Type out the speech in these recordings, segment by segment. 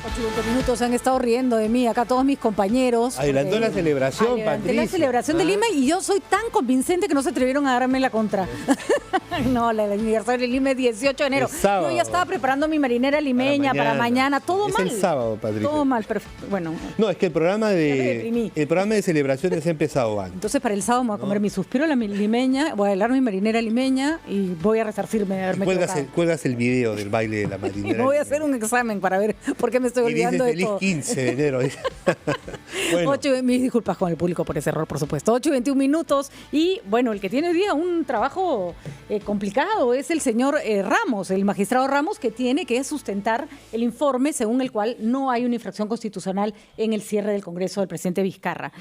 8 minutos han estado riendo de mí, acá todos mis compañeros. Adelantó la celebración, Patricia. La celebración del IME y yo soy tan convincente que no se atrevieron a darme la contra. No, el aniversario del IME es 18 de enero. Yo ya estaba preparando mi marinera limeña para mañana. Todo mal. Es el sábado, Patricia. Todo mal, pero bueno. No, es que el programa de celebraciones ha empezado antes. Entonces para el sábado me voy a comer mi suspiro a la limeña, voy a bailar mi marinera limeña y voy a resarcirme de haberme equivocado. Cuelgas el video del baile de la marinera. Y voy a hacer un examen para ver por qué me estoy olvidando de todo. 15 de enero. Bueno. Mis disculpas con el público por ese error, por supuesto. 8:21 minutos. Y bueno, el que tiene hoy día un trabajo complicado es el señor Ramos, el magistrado Ramos, que tiene que sustentar el informe según el cual no hay una infracción constitucional en el cierre del Congreso del presidente Vizcarra.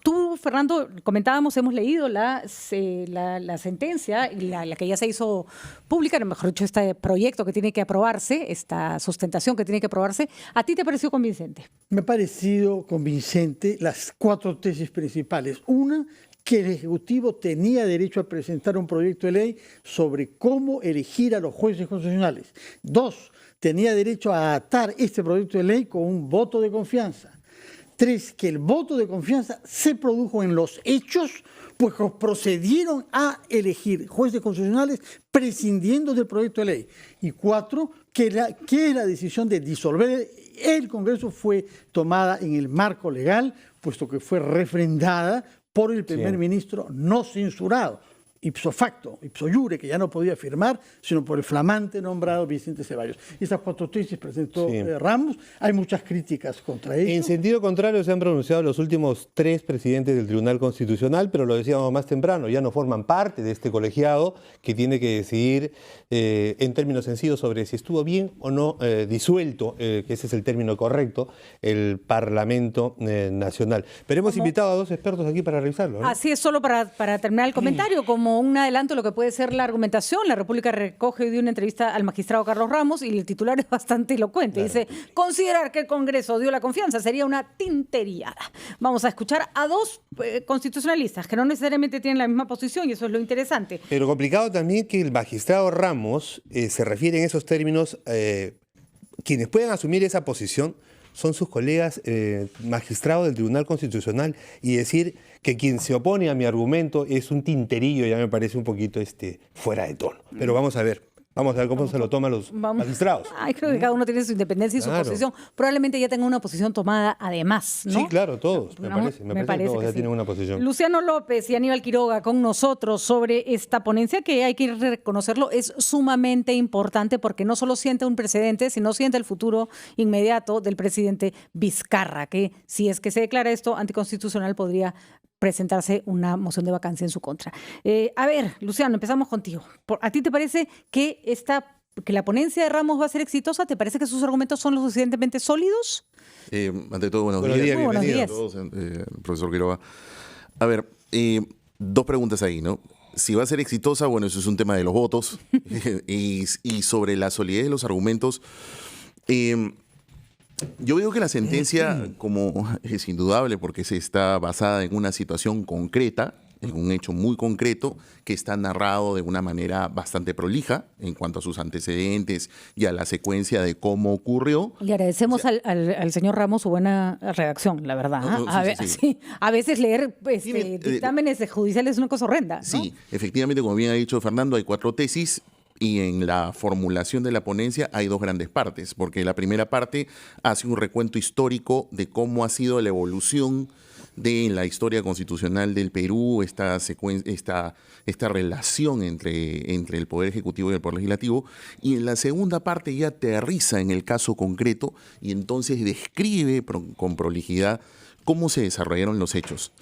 Tú, Fernando, comentábamos, hemos leído la sentencia, la que ya se hizo pública, o mejor dicho, este proyecto que tiene que aprobarse, esta sustentación que tiene que aprobarse. ¿A ti te pareció convincente? Me ha parecido convincente las 4 tesis principales. Una, que el Ejecutivo tenía derecho a presentar un proyecto de ley sobre cómo elegir a los jueces constitucionales. 2, tenía derecho a atar este proyecto de ley con un voto de confianza. 3, que el voto de confianza se produjo en los hechos, pues procedieron a elegir jueces constitucionales prescindiendo del proyecto de ley. Y 4, que la decisión de disolver el Congreso fue tomada en el marco legal, puesto que fue refrendada por el primer ministro no censurado, ipso facto, ipso iure, que ya no podía firmar, sino por el flamante nombrado Vicente Ceballos. Estas 4 tesis presentó Ramos. Hay muchas críticas contra ello. En sentido contrario se han pronunciado los últimos 3 presidentes del Tribunal Constitucional, pero lo decíamos más temprano, ya no forman parte de este colegiado que tiene que decidir en términos sencillos sobre si estuvo bien o no disuelto, que ese es el término correcto, el Parlamento Nacional. Pero hemos invitado a 2 expertos aquí para revisarlo, ¿no? Así es, solo para terminar el comentario, como un adelanto de lo que puede ser la argumentación. La República recoge hoy de una entrevista al magistrado Carlos Ramos y el titular es bastante elocuente. Claro. Dice, considerar que el Congreso dio la confianza sería una tinteriada. Vamos a escuchar a 2 constitucionalistas que no necesariamente tienen la misma posición y eso es lo interesante. Pero complicado también que el magistrado Ramos se refiere en esos términos, quienes pueden asumir esa posición son sus colegas magistrados del Tribunal Constitucional, y decir que quien se opone a mi argumento es un tinterillo ya me parece un poquito fuera de tono. Pero vamos a ver cómo se lo toman los magistrados. Creo que cada uno tiene su independencia y su posición. Probablemente ya tenga una posición tomada además, ¿no? Sí, claro, todos, me parece que todos ya tienen una posición. Luciano López y Aníbal Quiroga con nosotros sobre esta ponencia que hay que reconocerlo, es sumamente importante porque no solo siente un precedente, sino siente el futuro inmediato del presidente Vizcarra, que si es que se declara esto anticonstitucional podría presentarse una moción de vacancia en su contra. A ver, Luciano, empezamos contigo. ¿A ti te parece que la ponencia de Ramos va a ser exitosa? ¿Te parece que sus argumentos son lo suficientemente sólidos? Ante todo, buenos días. Bienvenido a todos, profesor Quiroga. A ver, 2 preguntas ahí, ¿no? Si va a ser exitosa, bueno, eso es un tema de los votos. y sobre la solidez de los argumentos, yo veo que la sentencia, como es indudable, porque se está basada en una situación concreta, en un hecho muy concreto, que está narrado de una manera bastante prolija en cuanto a sus antecedentes y a la secuencia de cómo ocurrió. Le agradecemos al señor Ramos su buena redacción, la verdad. A veces leer dictámenes judiciales es una cosa horrenda, ¿no? Sí, efectivamente, como bien ha dicho Fernando, hay 4 tesis. Y en la formulación de la ponencia hay 2 grandes partes, porque la primera parte hace un recuento histórico de cómo ha sido la evolución de la historia constitucional del Perú, esta relación entre el Poder Ejecutivo y el Poder Legislativo, y en la segunda parte ya aterriza en el caso concreto y entonces describe con prolijidad cómo se desarrollaron los hechos.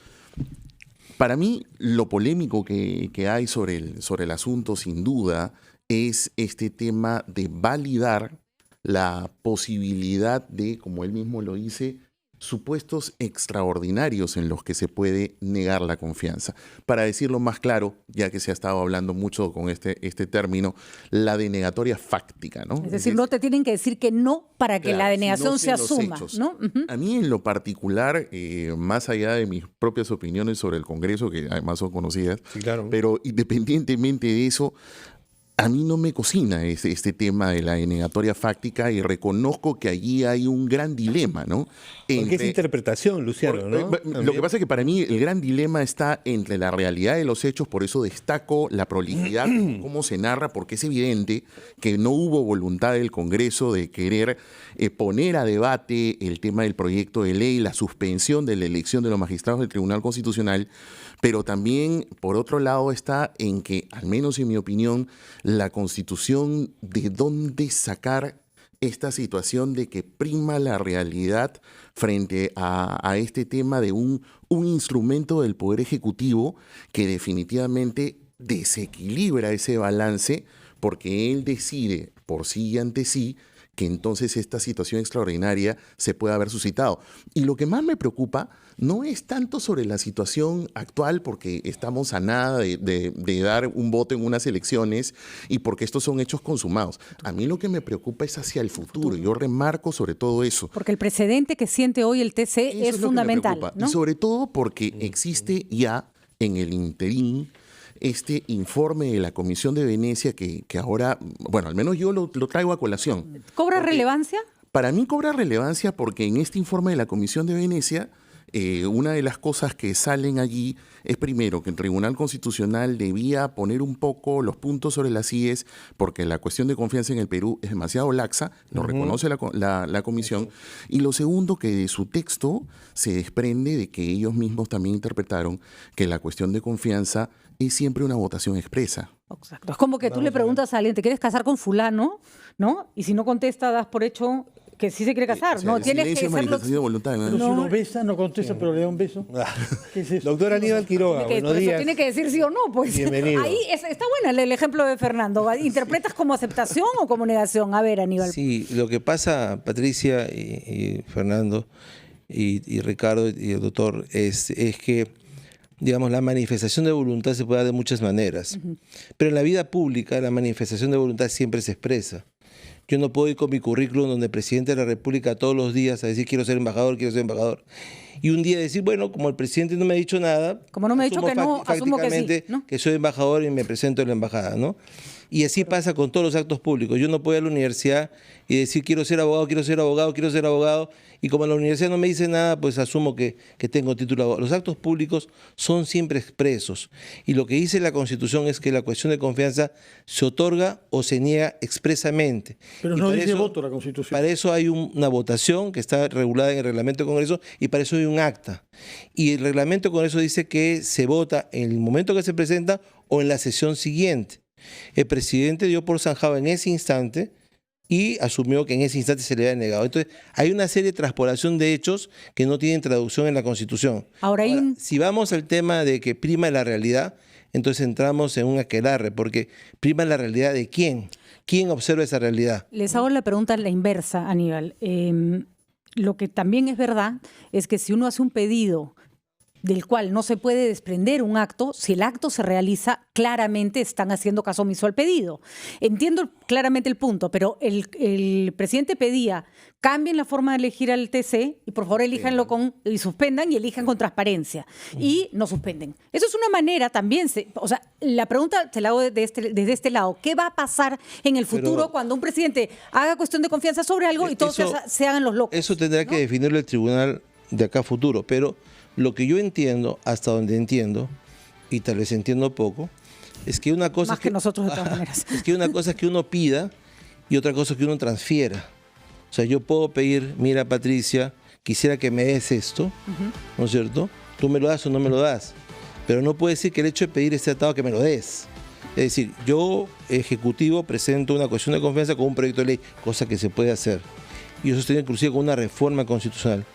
Para mí, lo polémico que hay sobre el asunto, sin duda, es este tema de validar la posibilidad de, como él mismo lo dice, supuestos extraordinarios en los que se puede negar la confianza. Para decirlo más claro, ya que se ha estado hablando mucho con este término, la denegatoria fáctica, ¿no? Es decir, no te tienen que decir que no para que la denegación se asuma, ¿no? A mí en lo particular, más allá de mis propias opiniones sobre el Congreso, que además son conocidas, sí, claro, pero independientemente de eso, a mí no me cocina este tema de la denegatoria fáctica y reconozco que allí hay un gran dilema, ¿no? Porque es interpretación, Luciano, ¿no? Lo que pasa es que para mí el gran dilema está entre la realidad de los hechos, por eso destaco la prolijidad, cómo se narra, porque es evidente que no hubo voluntad del Congreso de querer poner a debate el tema del proyecto de ley, la suspensión de la elección de los magistrados del Tribunal Constitucional, pero también, por otro lado, está en que, al menos en mi opinión, la Constitución, ¿de dónde sacar esta situación de que prima la realidad frente a este tema de un instrumento del Poder Ejecutivo que definitivamente desequilibra ese balance porque él decide por sí y ante sí que entonces esta situación extraordinaria se pueda haber suscitado? Y lo que más me preocupa no es tanto sobre la situación actual, porque estamos a nada de dar un voto en unas elecciones y porque estos son hechos consumados. A mí lo que me preocupa es hacia el futuro. Yo remarco sobre todo eso. Porque el precedente que siente hoy el TC es fundamental, ¿no? Y sobre todo porque existe ya en el interín este informe de la Comisión de Venecia que ahora, bueno, al menos yo lo traigo a colación. ¿Cobra relevancia? Para mí cobra relevancia porque en este informe de la Comisión de Venecia, una de las cosas que salen allí es primero que el Tribunal Constitucional debía poner un poco los puntos sobre las IES porque la cuestión de confianza en el Perú es demasiado laxa, lo reconoce la Comisión, y lo segundo que de su texto se desprende de que ellos mismos también interpretaron que la cuestión de confianza es siempre una votación expresa. Exacto. Es como que tú le preguntas a alguien, ¿te quieres casar con fulano? ¿No? Y si no contesta, das por hecho que sí se quiere casar. O sea, no, el tienes silencio que es ser manifestación de voluntad, ¿no? Pero si uno besa, no contesta, pero le da un beso. ¿Qué es eso? Doctor Aníbal Quiroga, buenos días. Tiene que decir sí o no, pues. Bienvenido. Ahí está bueno el ejemplo de Fernando. ¿Interpretas como aceptación o como negación? A ver, Aníbal. Sí, lo que pasa, Patricia y Fernando y Ricardo y el doctor, es que, digamos, la manifestación de voluntad se puede dar de muchas maneras. Pero en la vida pública la manifestación de voluntad siempre se expresa. Yo no puedo ir con mi currículum donde el presidente de la República todos los días a decir quiero ser embajador, quiero ser embajador. Y un día decir, bueno, como el presidente no me ha dicho nada, como no me ha dicho que no, asumo que sí, ¿no? Que soy embajador y me presento en la embajada, ¿no? Y así pasa con todos los actos públicos. Yo no puedo ir a la universidad y decir quiero ser abogado, quiero ser abogado, quiero ser abogado. Y como la universidad no me dice nada, pues asumo que tengo título de abogado. Los actos públicos son siempre expresos. Y lo que dice la Constitución es que la cuestión de confianza se otorga o se niega expresamente. Pero no dice voto la Constitución. Para eso hay una votación que está regulada en el reglamento del Congreso y para eso hay un acta. Y el reglamento del Congreso dice que se vota en el momento que se presenta o en la sesión siguiente. El presidente dio por zanjado en ese instante y asumió que en ese instante se le había negado. Entonces, hay una serie de transpolación de hechos que no tienen traducción en la Constitución. Ahora, si vamos al tema de que prima la realidad, entonces entramos en un aquelarre, porque prima la realidad de quién. ¿Quién observa esa realidad? Les hago la pregunta a la inversa, Aníbal. Lo que también es verdad es que si uno hace un pedido del cual no se puede desprender un acto, si el acto se realiza, claramente están haciendo caso omiso al pedido. Entiendo claramente el punto, pero el presidente pedía, cambien la forma de elegir al TC y por favor elíjanlo y suspendan y elijan con transparencia. Y no suspenden. Eso es una manera también, o sea, la pregunta te la hago desde este lado. ¿Qué va a pasar en el futuro cuando un presidente haga cuestión de confianza sobre algo y todos se hagan los locos? Eso tendrá que definirlo el tribunal de acá a futuro, pero lo que yo entiendo, hasta donde entiendo, y tal vez entiendo poco, es que una cosa Más que nosotros de todas maneras. Es que una cosa es que uno pida y otra cosa es que uno transfiera. O sea, yo puedo pedir, mira Patricia, quisiera que me des esto, ¿no es cierto? Tú me lo das o no me lo das. Pero no puedo decir que el hecho de pedir esté atado a que me lo des. Es decir, yo, ejecutivo, presento una cuestión de confianza con un proyecto de ley, cosa que se puede hacer. Y eso se tiene inclusive con una reforma constitucional.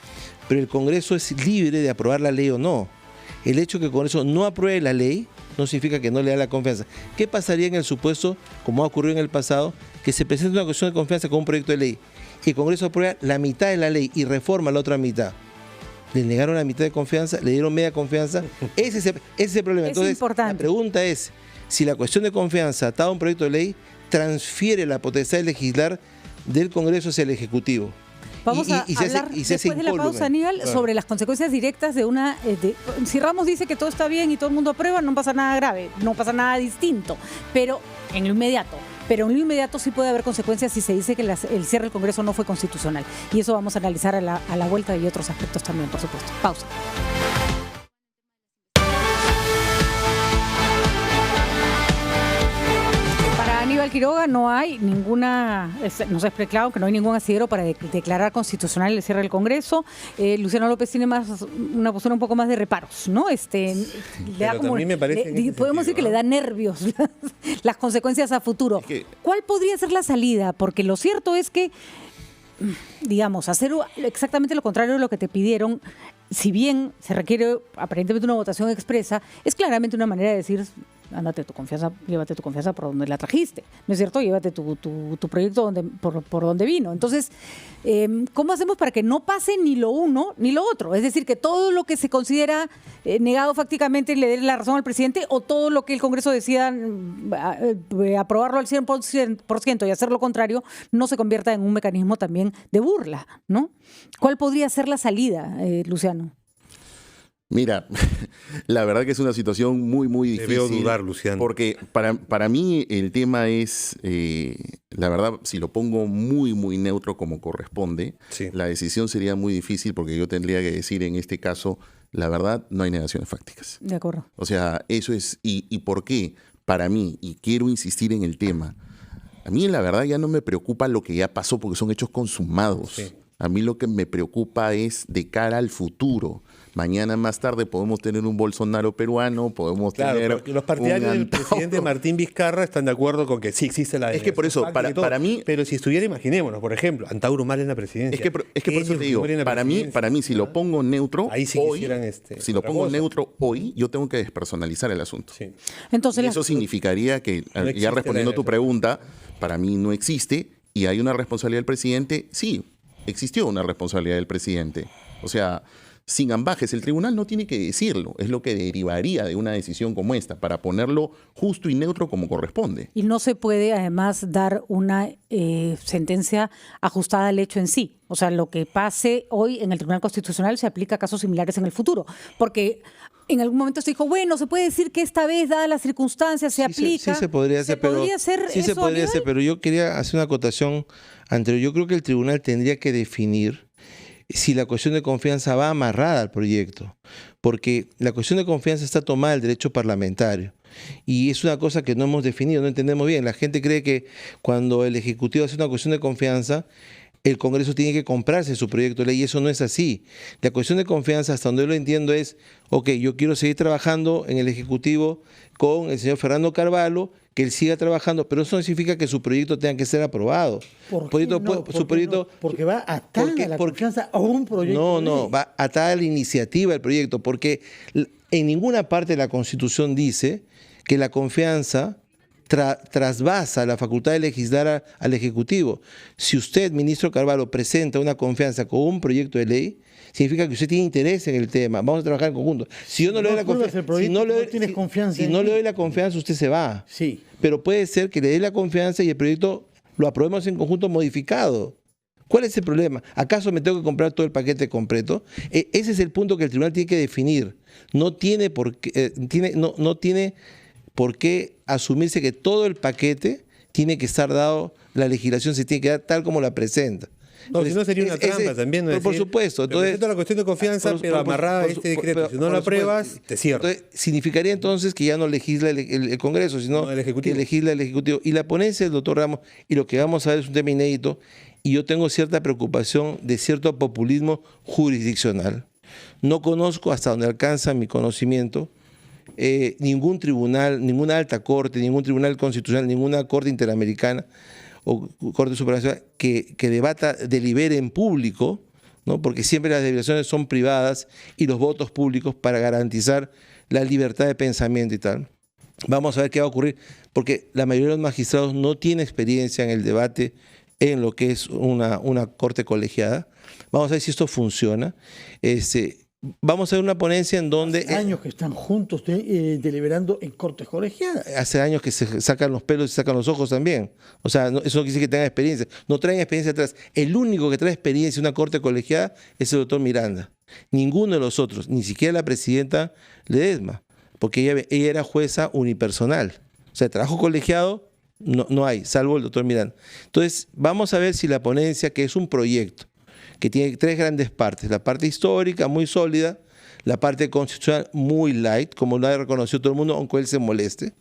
Pero el Congreso es libre de aprobar la ley o no. El hecho de que el Congreso no apruebe la ley no significa que no le da la confianza. ¿Qué pasaría en el supuesto, como ha ocurrido en el pasado, que se presente una cuestión de confianza con un proyecto de ley y el Congreso aprueba la mitad de la ley y reforma la otra mitad? Le negaron la mitad de confianza, le dieron media confianza. Ese es el problema. Entonces, importante. La pregunta es, si la cuestión de confianza atada a un proyecto de ley transfiere la potestad de legislar del Congreso hacia el Ejecutivo. Vamos a se hace- hablar y se hace después de la incólume. pausa, Aníbal, sobre las consecuencias directas de una... si Ramos dice que todo está bien y todo el mundo aprueba, no pasa nada grave, no pasa nada distinto, pero en lo inmediato. Pero en lo inmediato sí puede haber consecuencias si se dice que el cierre del Congreso no fue constitucional. Y eso vamos a analizar a la vuelta y otros aspectos también, por supuesto. Pausa. Para Aníbal Quiroga no hay ninguna, nos ha explicado que no hay ningún asidero para declarar constitucional el cierre del Congreso. Luciano López tiene una postura un poco más de reparos, ¿no? Le da Pero también me parece en ese podemos decir que sentido, le da nervios las consecuencias a futuro. Es que- ¿Cuál podría ser la salida? Porque lo cierto es que, digamos, hacer exactamente lo contrario de lo que te pidieron, si bien se requiere aparentemente una votación expresa, es claramente una manera de decir, ándate tu confianza, llévate tu confianza por donde la trajiste, ¿no es cierto? Llévate tu proyecto por donde vino. Entonces, ¿cómo hacemos para que no pase ni lo uno ni lo otro? Es decir, que todo lo que se considera negado fácticamente le dé la razón al presidente, o todo lo que el Congreso decida aprobarlo al 100% y hacer lo contrario no se convierta en un mecanismo también de burla, ¿no? ¿Cuál podría ser la salida, Luciano? Mira, la verdad que es una situación muy, muy Te difícil. veo dudar, Luciano. Porque para mí el tema es, la verdad, si lo pongo muy, muy neutro como corresponde, Sí. la decisión sería muy difícil porque yo tendría que decir en este caso, la verdad, no hay negaciones fácticas. De acuerdo. O sea, eso es, ¿y por qué? Para mí, y quiero insistir en el tema, a mí la verdad ya no me preocupa lo que ya pasó porque son hechos consumados. Sí. A mí lo que me preocupa es de cara al futuro. Mañana más tarde podemos tener un Bolsonaro peruano, podemos Claro, tener porque los partidarios un del presidente Antauro. Martín Vizcarra están de acuerdo con que sí existe la Es que por eso, negación fáctica y todo. para mí- Pero si estuviera, imaginémonos, por ejemplo, Antauro Humala en la presidencia. Es que por eso Ellos te digo, Fujimori en la para presidencia. mí, si lo pongo neutro, Ahí sí hoy, quisieran, si lo otra pongo cosa. neutro hoy, yo tengo que despersonalizar el asunto. Sí. Entonces, Y eso significaría que, existe ya la respondiendo a tu negación. pregunta, para mí no existe y hay una responsabilidad del presidente. Sí, existió una responsabilidad del presidente. O sea, sin ambajes, el tribunal no tiene que decirlo. Es lo que derivaría de una decisión como esta, para ponerlo justo y neutro como corresponde. y no se puede además dar una sentencia ajustada al hecho en sí. O sea, lo que pase hoy en el Tribunal Constitucional se aplica a casos similares en el futuro. Porque en algún momento se dijo, bueno, se puede decir que esta vez, dadas las circunstancias, se aplica. Sí se podría hacer, pero sí se podría hacer, pero yo quería hacer una acotación anterior. Yo creo que el tribunal tendría que definir si la cuestión de confianza va amarrada al proyecto, porque la cuestión de confianza está tomada del derecho parlamentario. Y es una cosa que no hemos definido, no entendemos bien. La gente cree que cuando el Ejecutivo hace una cuestión de confianza, el Congreso tiene que comprarse su proyecto de ley, y eso no es así. La cuestión de confianza, hasta donde yo lo entiendo, es, ok, yo quiero seguir trabajando en el Ejecutivo con el señor Fernando Carvalho, que él siga trabajando, pero eso no significa que su proyecto tenga que ser aprobado. ¿Por Proyecto qué no? puede- ¿Por su qué proyecto, no? Porque va atada porque- la porque- confianza a un proyecto no, de no, ley. va atada a la iniciativa del proyecto, porque en ninguna parte de la Constitución dice que la confianza trasvasa la facultad de legislar al Ejecutivo. Si usted, ministro Carvalho, presenta una confianza con un proyecto de ley, significa que usted tiene interés en el tema. Vamos a trabajar en conjunto. Si yo no le doy la apruebas confianza, el proyecto, no tienes confianza si en no él. le doy la confianza, usted se va. Sí. Pero puede ser que le dé la confianza y el proyecto lo aprobemos en conjunto modificado. ¿Cuál es el problema? ¿Acaso me tengo que comprar todo el paquete completo? Ese es el punto que el tribunal tiene que definir. No tiene por qué, no tiene por qué asumirse que todo el paquete tiene que estar dado, la legislación se tiene que dar tal como la presenta. No, si no sería una trampa también. ¿no? Por Decir, supuesto. te Entonces, presento la cuestión de confianza, pero amarrada a este decreto. Si no lo apruebas, te cierro. Entonces, significaría entonces que ya no legisla el Congreso, sino No, el Ejecutivo. que legisla el Ejecutivo. Y la ponencia del doctor Ramos, y lo que vamos a ver es un tema inédito, y yo tengo cierta preocupación de cierto populismo jurisdiccional. No conozco, hasta donde alcanza mi conocimiento, ningún tribunal, ninguna alta corte, ningún tribunal constitucional, ninguna corte interamericana o corte supranacional que debata, delibere en público, ¿no? Porque siempre las deliberaciones son privadas y los votos públicos para garantizar la libertad de pensamiento y tal. Vamos a ver qué va a ocurrir, porque la mayoría de los magistrados no tiene experiencia en el debate en lo que es una corte colegiada. Vamos a ver si esto funciona. vamos a ver una ponencia en donde... Hace años que están juntos deliberando en cortes colegiadas. Hace años que se sacan los pelos y sacan los ojos también. O sea, eso no quiere decir que tengan experiencia. No traen experiencia atrás. El único que trae experiencia en una corte colegiada es el doctor Miranda. Ninguno de los otros, ni siquiera la presidenta Ledesma, porque ella era jueza unipersonal. O sea, trabajo colegiado no hay, salvo el doctor Miranda. Entonces, vamos a ver si la ponencia, que es un proyecto, que tiene 3 grandes partes: la parte histórica, muy sólida; la parte constitucional, muy light, como lo ha reconocido todo el mundo, aunque él se moleste;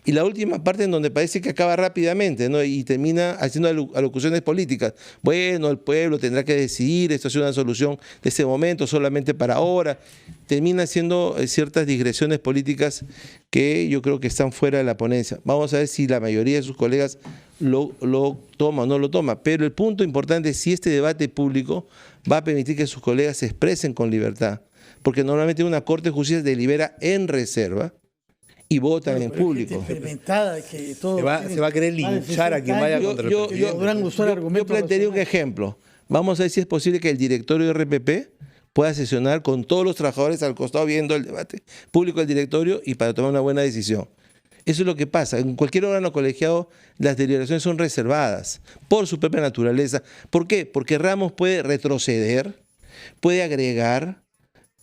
y la última parte, en donde parece que acaba rápidamente, ¿no? Y termina haciendo alocuciones políticas. Bueno, el pueblo tendrá que decidir, esto es una solución de ese momento, solamente para ahora. Termina haciendo ciertas digresiones políticas que yo creo que están fuera de la ponencia. Vamos a ver si la mayoría de sus colegas lo toma o no lo toma. Pero el punto importante es si este debate público va a permitir que sus colegas se expresen con libertad. Porque normalmente una Corte de Justicia delibera en reserva y votan en público. Que todo se va a querer linchar a quien vaya contra el presidente. Yo plantearía un ejemplo. Vamos a ver si es posible que el directorio de RPP pueda sesionar con todos los trabajadores al costado viendo el debate público del directorio y para tomar una buena decisión. Eso es lo que pasa. En cualquier órgano colegiado las deliberaciones son reservadas por su propia naturaleza. ¿Por qué? Porque Ramos puede retroceder, puede agregar,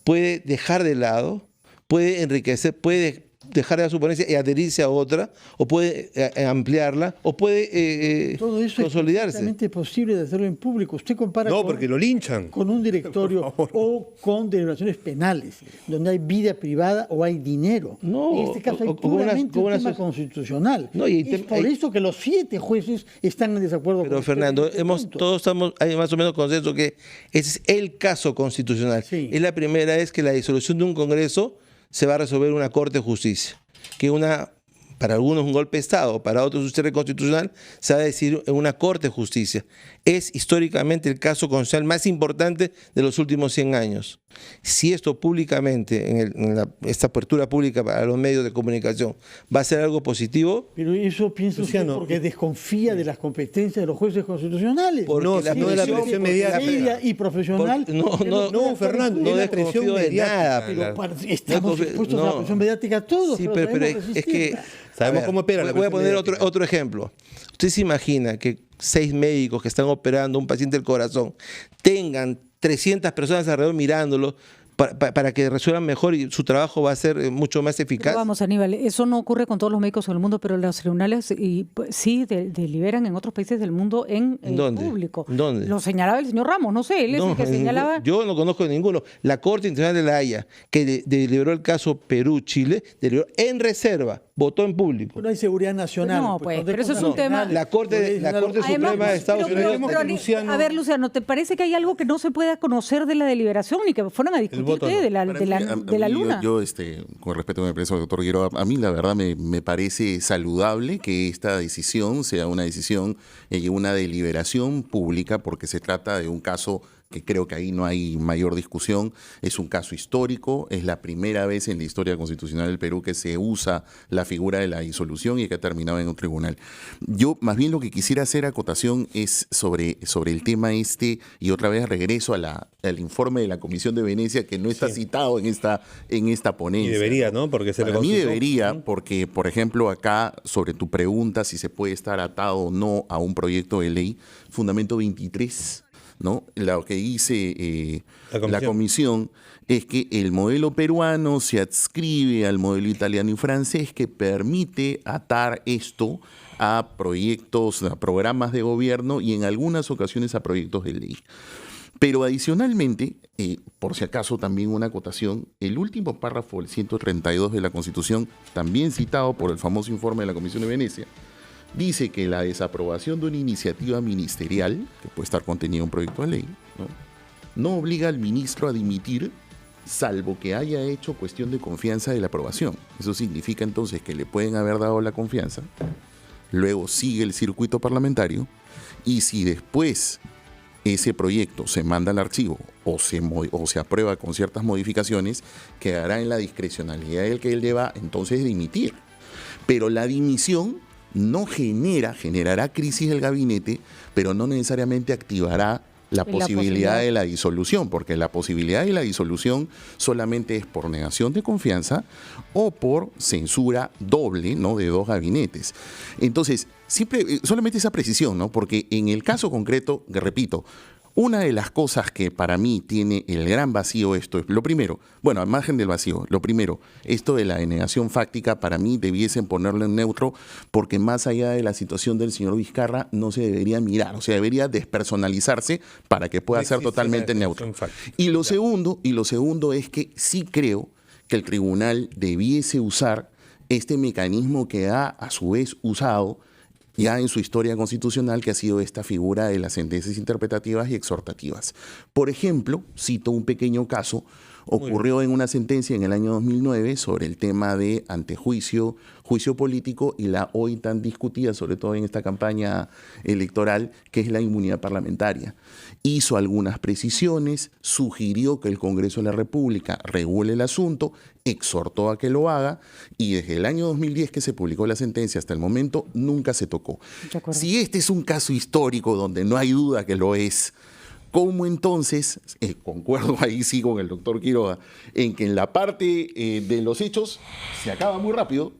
puede dejar de lado, puede enriquecer, puede dejar de la su ponencia y adherirse a otra, o puede ampliarla, o puede todo eso consolidarse. Es completamente posible de hacerlo en público. Usted compara porque lo linchan. Con un directorio o con deliberaciones penales, donde hay vida privada o hay dinero. No, en este caso hay puramente un tema constitucional. No, es por eso que los 7 jueces están en desacuerdo pero con Fernando, hay más o menos consenso que ese es el caso constitucional. Sí. Es la primera vez que la disolución de un Congreso se va a resolver en una Corte de Justicia, que para algunos un golpe de Estado, para otros un cierre constitucional, se va a decidir en una Corte de Justicia. Es históricamente el caso constitucional más importante de los últimos 100 años. Si esto públicamente, esta apertura pública para los medios de comunicación, va a ser algo positivo. Pero eso piensa usted porque desconfía de las competencias de los jueces constitucionales. No de la presión mediática y profesional. No, Fernando, no desconfío de nada. Estamos expuestos a la presión mediática todos. Sí, pero es que sabemos cómo opera. Voy a poner otro ejemplo. Usted se imagina que 6 médicos que están operando a un paciente del corazón tengan 300 personas alrededor mirándolo para que resuelvan mejor y su trabajo va a ser mucho más eficaz. Pero vamos, Aníbal, eso no ocurre con todos los médicos del mundo, pero los tribunales sí deliberan en otros países del mundo en público. ¿Dónde? Lo señalaba el señor Ramos, no sé, él es el que señalaba. Yo no conozco ninguno. La Corte Internacional de la Haya, que deliberó el caso Perú-Chile, deliberó en reserva, votó en público. Pero no hay seguridad nacional. No, pero eso es un tema. La Corte Suprema de Estados Unidos. A ver, Luciano, ¿te parece que hay algo que no se pueda conocer de la deliberación y que fueron a discutir de la luna? Yo, con respeto a mi preso, doctor Guerrero, a mí la verdad me parece saludable que esta decisión sea una decisión y una deliberación pública, porque se trata de un caso que creo que ahí no hay mayor discusión. Es un caso histórico, es la primera vez en la historia constitucional del Perú que se usa la figura de la disolución y que ha terminado en un tribunal. Yo más bien lo que quisiera hacer acotación es sobre el tema y otra vez regreso al informe de la Comisión de Venecia, que no está citado en esta ponencia. Y debería, ¿no? Porque Para mí debería, porque, por ejemplo, acá, sobre tu pregunta si se puede estar atado o no a un proyecto de ley, fundamento 23, ¿no? Lo que dice la comisión es que el modelo peruano se adscribe al modelo italiano y francés, que permite atar esto a proyectos, a programas de gobierno y en algunas ocasiones a proyectos de ley. Pero adicionalmente, por si acaso también una acotación, el último párrafo del 132 de la Constitución, también citado por el famoso informe de la Comisión de Venecia, dice que la desaprobación de una iniciativa ministerial, que puede estar contenida en un proyecto de ley, no obliga al ministro a dimitir, salvo que haya hecho cuestión de confianza de la aprobación. Eso significa entonces que le pueden haber dado la confianza, luego sigue el circuito parlamentario, y si después ese proyecto se manda al archivo o se aprueba con ciertas modificaciones, quedará en la discrecionalidad del que él deba entonces dimitir. Pero la dimisión no generará crisis del gabinete, pero no necesariamente activará la posibilidad de la disolución, porque la posibilidad de la disolución solamente es por negación de confianza o por censura doble, ¿no?, de 2 gabinetes. Entonces, solamente esa precisión, ¿no?, porque en el caso concreto, que repito, una de las cosas que para mí tiene el gran vacío esto es, lo primero, bueno, al margen del vacío, lo primero, esto de la denegación fáctica, para mí debiesen ponerlo en neutro, porque más allá de la situación del señor Vizcarra, no se debería mirar, o sea, debería despersonalizarse para que pueda ser totalmente neutro. Y lo segundo es que sí creo que el tribunal debiese usar este mecanismo que ha a su vez usado ya en su historia constitucional, que ha sido esta figura de las sentencias interpretativas y exhortativas. Por ejemplo, cito un pequeño caso, ocurrió en una sentencia en el año 2009 sobre el tema de antejuicio, juicio político y la hoy tan discutida, sobre todo en esta campaña electoral, que es la inmunidad parlamentaria. Hizo algunas precisiones, sugirió que el Congreso de la República regule el asunto, exhortó a que lo haga y desde el año 2010 que se publicó la sentencia hasta el momento nunca se tocó. Si este es un caso histórico donde no hay duda que lo es, ¿cómo entonces, concuerdo ahí sí con el doctor Quiroga, en que en la parte de los hechos se acaba muy rápido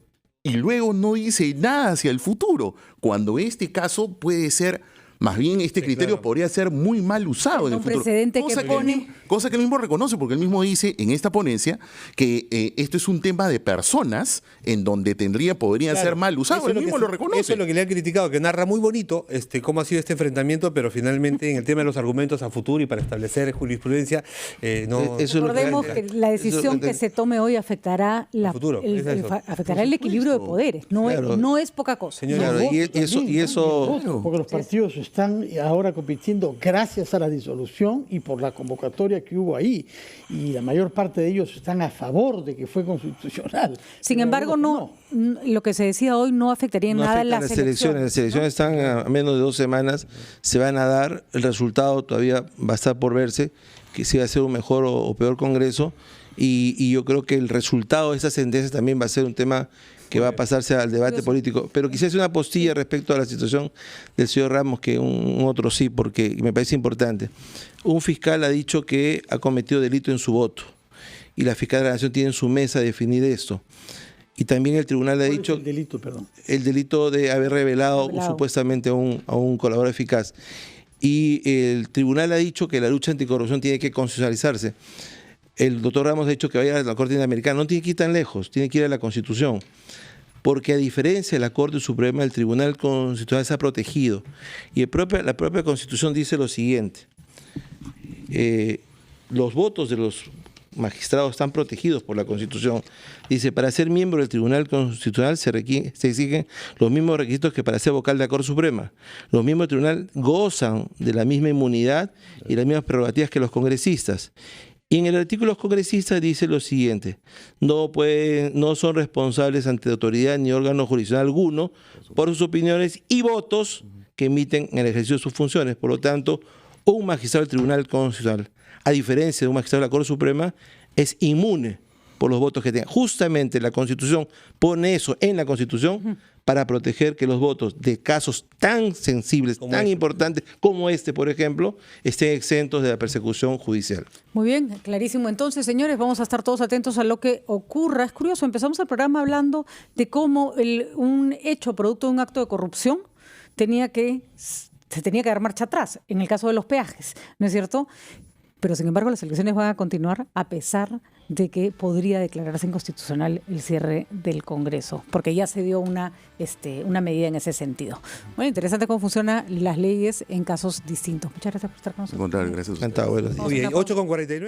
y luego no dice nada hacia el futuro, cuando este caso puede ser, más bien este criterio podría ser muy mal usado en el futuro? Precedente que pone. Cosa que él mismo reconoce, porque él mismo dice en esta ponencia que esto es un tema de personas en donde podría ser mal usado. Él mismo lo reconoce. Eso es lo que le han criticado, que narra muy bonito cómo ha sido este enfrentamiento, pero finalmente en el tema de los argumentos a futuro y para establecer jurisprudencia, no. Recordemos que la decisión que se tome hoy afectará afectará el equilibrio de poderes. No es poca cosa. Claro, y eso porque los partidos están ahora compitiendo gracias a la disolución y por la convocatoria que hubo ahí. Y la mayor parte de ellos están a favor de que fue constitucional. Sin embargo, lo que se decía hoy no afectaría en nada las elecciones. Las elecciones están a menos de 2 semanas, se van a dar, el resultado todavía va a estar por verse, que si va a ser un mejor o peor Congreso. Y yo creo que el resultado de esas sentencias también va a ser un tema que va a pasarse al debate político. Pero quizás una postilla respecto a la situación del señor Ramos, que un otro sí, porque me parece importante. Un fiscal ha dicho que ha cometido delito en su voto, y la fiscal de la Nación tiene en su mesa definir esto. Y también el tribunal ha dicho... ¿Cuál es el delito, perdón? El delito de haber revelado supuestamente a un colaborador eficaz. Y el tribunal ha dicho que la lucha anticorrupción tiene que constitucionalizarse. El doctor Ramos ha dicho que vaya a la Corte Interamericana, no tiene que ir tan lejos, tiene que ir a la Constitución, porque a diferencia de la Corte Suprema, el Tribunal Constitucional está protegido, y la propia Constitución dice lo siguiente: los votos de los magistrados están protegidos por la Constitución. Dice, para ser miembro del Tribunal Constitucional se exigen los mismos requisitos que para ser vocal de la Corte Suprema. Los miembros del tribunal gozan de la misma inmunidad y las mismas prerrogativas que los congresistas. Y en el artículo de los congresistas dice lo siguiente: no son responsables ante autoridad ni órgano jurisdiccional alguno por sus opiniones y votos que emiten en el ejercicio de sus funciones. Por lo tanto, un magistrado del Tribunal Constitucional, a diferencia de un magistrado de la Corte Suprema, es inmune por los votos que tenga. Justamente la Constitución pone eso en la Constitución para proteger que los votos de casos tan sensibles, tan importantes como este, por ejemplo, estén exentos de la persecución judicial. Muy bien, clarísimo. Entonces, señores, vamos a estar todos atentos a lo que ocurra. Es curioso, empezamos el programa hablando de cómo un hecho producto de un acto de corrupción se tenía que dar marcha atrás, en el caso de los peajes, ¿no es cierto? Pero, sin embargo, las elecciones van a continuar a pesar de que podría declararse inconstitucional el cierre del Congreso, porque ya se dio una medida en ese sentido. Bueno, interesante cómo funcionan las leyes en casos distintos. Muchas gracias por estar con nosotros. Gracias. Encantado, buenos días. Oye, 8:49.